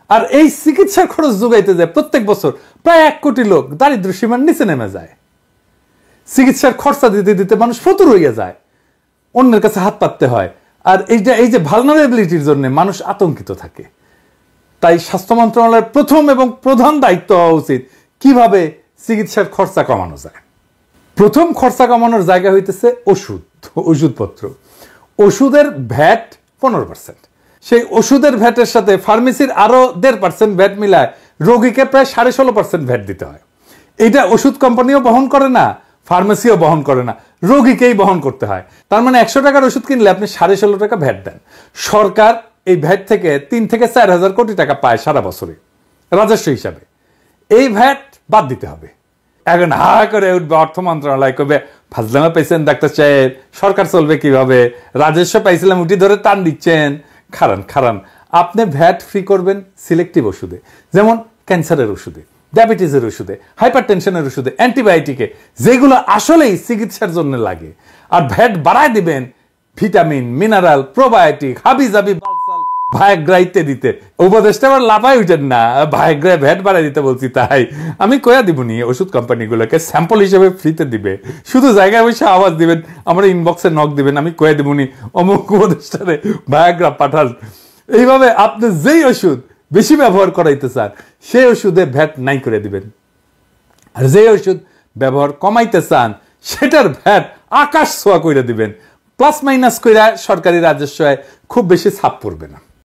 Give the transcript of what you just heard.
আর এই চিকিৎসার খরচ যোগাইতে যায় প্রত্যেক বছর প্রায় 1 কোটি লোক দারিদ্র সীমার নিচে নেমে যায়। চিকিৎসার খরচা দিতে দিতে মানুষ ফতুর হইয়া যায়, অন্যের কাছে হাত পাততে হয়। আর এই যে ভালনারেবিলিটির জন্য মানুষ আতঙ্কিত থাকে। তাই স্বাস্থ্য মন্ত্রণালয়ের প্রথম এবং প্রধান দায়িত্ব হওয়া উচিত কিভাবে চিকিৎসার খরচা কমানো যায়। প্রথম খরচা কমানোর জায়গা হইতেছে ওষুধপত্র। ওষুধের ভ্যাট 15%, সেই ওষুধের ভ্যাটের সাথে ফার্মেসির আরো 1.5% ভ্যাট মিলায় রোগীকে প্রায় 16.5% ভ্যাট দিতে হয়। এটা ওষুধ কোম্পানিও বহন করে না, ফার্মেসিও বহন করে না, রোগীকেই বহন করতে হয়। তার মানে 100 টাকার ওষুধ কিনলে আপনি 16.5 টাকা ভ্যাট দেন। সরকার এই ভ্যাট থেকে 3 থেকে 4 হাজার কোটি টাকা পায় সারা বছরে রাজস্ব হিসাবে। এই ভ্যাট বাদ দিতে হবে। এখন হা করে উঠবে অর্থ মন্ত্রণালয়, কবে ফাজলামা পাইছেন ডাক্তার সাহেব, সরকার চলবে কিভাবে, রাজস্ব পাইছিলাম উঠি ধরে টান দিচ্ছেন। খারান আপনি ভ্যাট ফ্রি করবেন সিলেক্টিভ ওষুধে, যেমন ক্যান্সারের ওষুধে, ডায়াবেটিসের ওষুধে, হাইপার টেনশনের ওষুধে, অ্যান্টিবায়োটিকে, যেগুলো আসলেই চিকিৎসার জন্য লাগে। আর ভ্যাট বাড়ায় দিবেন ভিটামিন, মিনারেল, প্রোবায়োটিক, হাবিজাবি, বালসাল, ভায়াগ্রা ইত্যাদিতে। উপদেশটা আবার লাফাই উঠেন না, ভায়াগ্রায় ভ্যাট বাড়াই দিতে বলছি তাই। আমি কয়া দিবনি ওষুধ কোম্পানিগুলোকে স্যাম্পল হিসেবে ফ্রিতে দিবে, শুধু জায়গায় বসে আওয়াজ দিবেন, আমার ইনবক্সে নক দিবেন, আমি কয়া দিবনি অমুক উপদেশটারে ভায়াগ্রা পাঠান। এইভাবে আপনি যেই ওষুধ বেশি ব্যবহার করাইতে চান সেই ওষুধে ভ্যাট নাই করে দিবেন। আর যে ওষুধ ব্যবহার কমাইতে চান সেটার ভ্যাট আকাশ ছোঁয়া করে দিবেন। প্লাস মাইনাস কইরা সরকারি রাজস্বে খুব বেশি ছাপ পড়বে না।